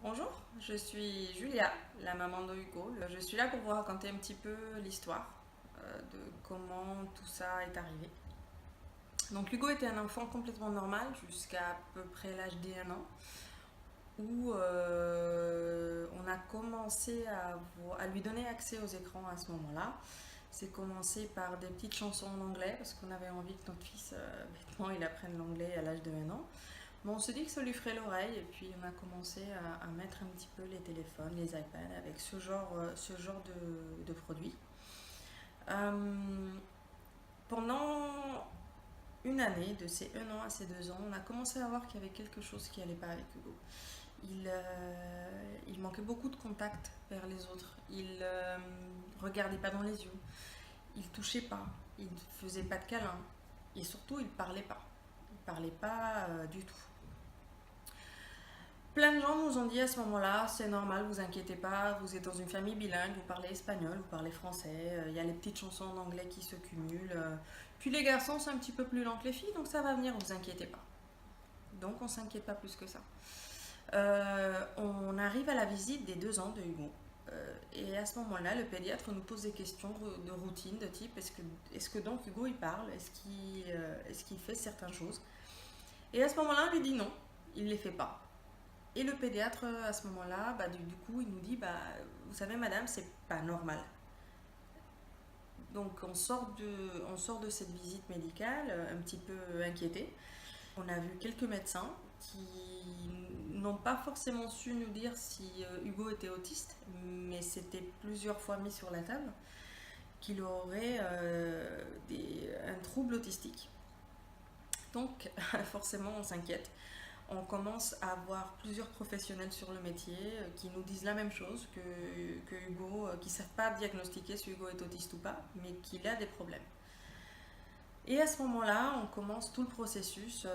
Bonjour, je suis Julia, la maman de Hugo. Je suis là pour vous raconter un petit peu l'histoire de comment tout ça est arrivé. Donc Hugo était un enfant complètement normal jusqu'à peu près l'âge d'1 an où on a commencé à lui donner accès aux écrans à ce moment-là. C'est commencé par des petites chansons en anglais parce qu'on avait envie que notre fils, bêtement, il apprenne l'anglais à l'âge de 1 an. Mais on se dit que ça lui ferait l'oreille et puis on a commencé à mettre un petit peu les téléphones, les iPads avec ce genre de produits. Euh, Pendant une année, de ses 1 an à ses 2 ans, on a commencé à voir qu'il y avait quelque chose qui n'allait pas avec Hugo. Il manquait beaucoup de contact vers les autres. Il regardait pas dans les yeux. Il touchait pas. Il faisait pas de câlins. Et surtout, il parlait pas. Il parlait pas du tout. Plein de gens nous ont dit à ce moment-là, c'est normal, vous inquiétez pas, vous êtes dans une famille bilingue, vous parlez espagnol, vous parlez français, il y a les petites chansons en anglais qui se cumulent. Puis les garçons sont un petit peu plus lents que les filles, donc ça va venir, vous inquiétez pas. Donc on s'inquiète pas plus que ça. On arrive à la visite des 2 ans de Hugo. Et à ce moment-là, le pédiatre nous pose des questions de routine, de type est-ce que donc Hugo il parle, est-ce qu'il fait certaines choses. Et à ce moment-là, on lui dit non, il ne les fait pas. Et le pédiatre, à ce moment-là, du coup, il nous dit, vous savez, madame, c'est pas normal. Donc, on sort de cette visite médicale un petit peu inquiété. On a vu quelques médecins qui n'ont pas forcément su nous dire si Hugo était autiste, mais c'était plusieurs fois mis sur la table qu'il aurait un trouble autistique. Donc, forcément, on s'inquiète. On commence à avoir plusieurs professionnels sur le métier qui nous disent la même chose que Hugo, qui ne savent pas diagnostiquer si Hugo est autiste ou pas, mais qu'il a des problèmes. Et à ce moment-là, on commence tout le processus,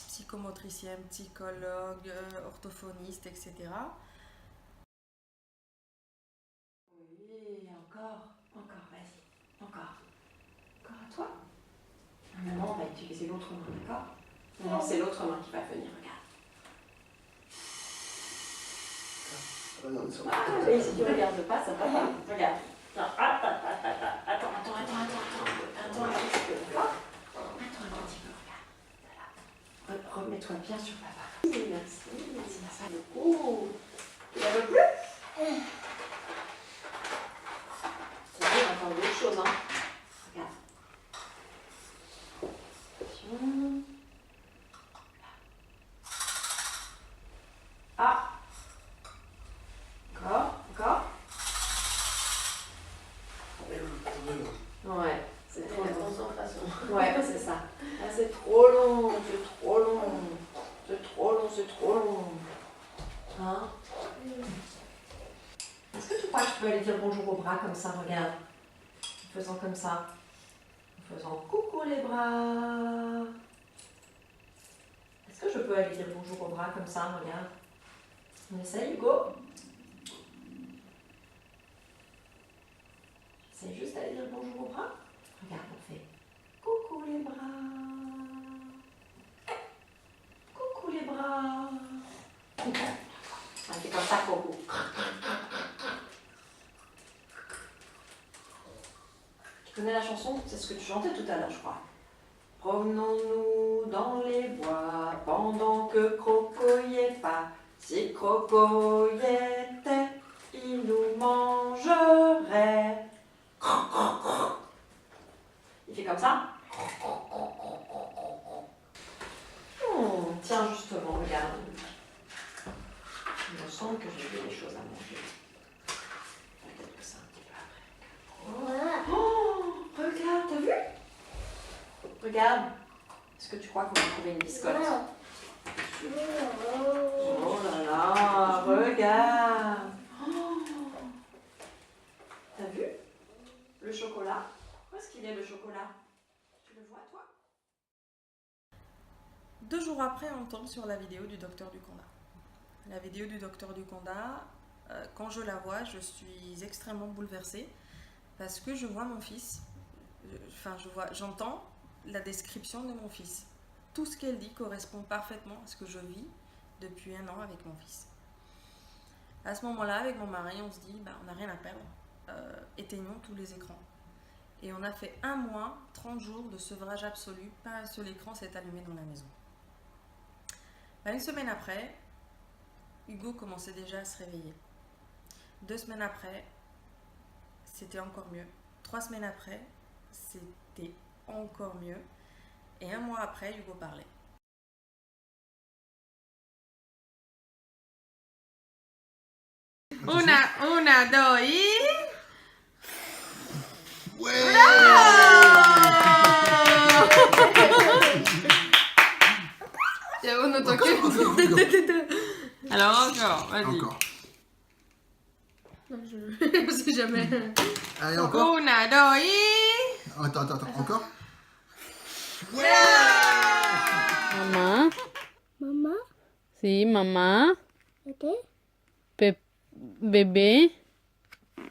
psychomotricien, psychologue, orthophoniste, etc. Oui, encore, vas-y, encore. Encore à toi. Maintenant, on va utiliser l'autre main, d'accord? Maintenant, c'est l'autre main qui va venir, regarde. Ah, et si tu regardes pas, ça va pas. Regarde. Attends un petit peu, d'accord? Attends un petit peu, regarde. Voilà. Remets-toi bien sur papa. Oui, merci, ça beaucoup. Tu la veux plus? C'est bien d'entendre d'autres choses, hein. Regarde. Attention. Ah. Encore. Ouais, c'est trop long. Ouais, c'est ça. Ah, c'est trop long. Hein? Est-ce que tu crois que je peux aller dire bonjour au bras comme ça, regarde? En faisant comme ça. En faisant coucou les bras. Est-ce que je peux aller dire bonjour au bras comme ça, regarde? On essaye, Hugo? J'essaie juste d'aller dire bonjour au bras. Regarde, on fait coucou les bras. Coucou les bras. On fait comme ça, coucou. Tu connais la chanson? C'est ce que tu chantais tout à l'heure, je crois. Promenons-nous dans les bois pendant que Croco y est pas. Si Croco y était, il nous mangerait. Il fait comme ça. Tiens, justement, regarde. Il me semble que j'ai des choses à manger. Peut-être que c'est un petit peu après. Oh, regarde, t'as vu? Regarde. Est-ce que tu crois qu'on va trouver une biscotte? Oh là là, regarde. Oh. T'as vu? Le chocolat. Où est-ce qu'il est le chocolat? Tu le vois, toi? 2 jours après, on tombe sur la vidéo du docteur Duconda. La vidéo du docteur Duconda, quand je la vois, je suis extrêmement bouleversée parce que je vois mon fils, j'entends la description de mon fils. Tout ce qu'elle dit correspond parfaitement à ce que je vis depuis 1 an avec mon fils. À ce moment-là, avec mon mari, on se dit, on n'a rien à perdre, éteignons tous les écrans. Et on a fait 1 mois, 30 jours de sevrage absolu, pas un seul écran s'est allumé dans la maison. 1 semaine après, Hugo commençait déjà à se réveiller. 2 semaines après, c'était encore mieux. 3 semaines après, c'était encore mieux. Et 1 mois après, Hugo parlait. Una, dos y... Ouais. On entend Encore, que... Alors encore, vas-y. encore. Non, je sais jamais. Allez, encore. Una, dos y... Attends, encore. Mamá, Mamá, sí, mamá, ¿qué? bebé,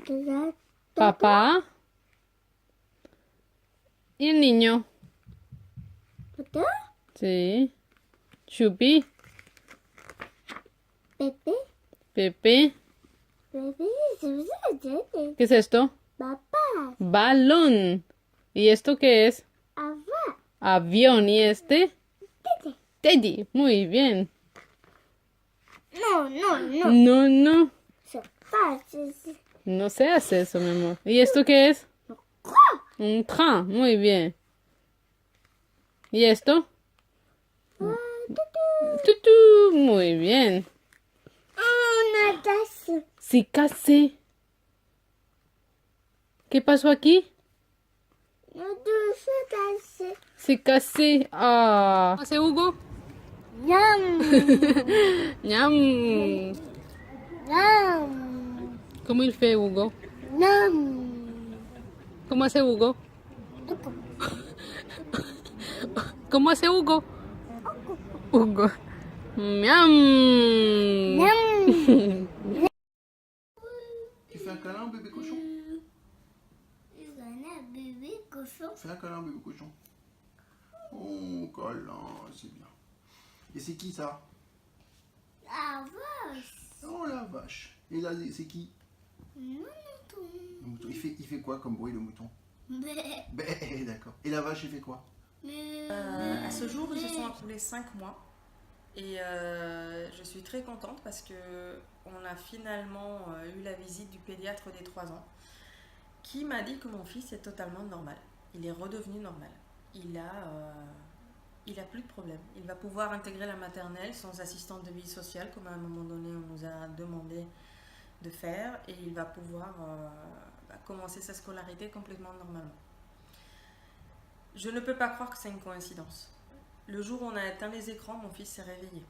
¿Qué? papá y el niño. ¿Qué? Sí, Chupi, Pepe, Pepe. bebé, ¿qué? ¿Qué es esto? Papá, Balón. ¿Y esto qué es? avá, Avión. ¿Y este? tete. Teddy. Muy bien. No, No, no. se pasa. No se hace eso, mi amor. ¿Y esto qué es? Un train. Muy bien. ¿Y esto? Tutú. Muy bien. Una taza. Sí, casi. ¿Qué pasó aquí? No dulce taza. Sí, casi. Ah. ¿Hace Hugo? Yum, Ñam. yum, ¿Cómo il fait Hugo? yum. ¿Cómo hace Hugo? ¿Cómo hace Hugo? Hugo. Miam. Yum. Tu fais un câlin au bébé cochon? Bébé cochon. Fais un câlin au bébé cochon. Oh, câlin, c'est bien. Et c'est qui ça? La vache. Oh la vache. Et là, c'est qui? Le mouton. Il fait quoi comme bruit le mouton? Bé. Bé, d'accord. Et la vache, il fait quoi? À ce jour, ils se sont écoulés 5 mois. Et je suis très contente parce que on a finalement eu la visite du pédiatre des 3 ans qui m'a dit que mon fils est totalement normal. Il est redevenu normal. Il a plus de problème. Il va pouvoir intégrer la maternelle sans assistante de vie sociale comme à un moment donné on nous a demandé de faire et il va pouvoir commencer sa scolarité complètement normalement. Je ne peux pas croire que c'est une coïncidence. Le jour où on a éteint les écrans, mon fils s'est réveillé.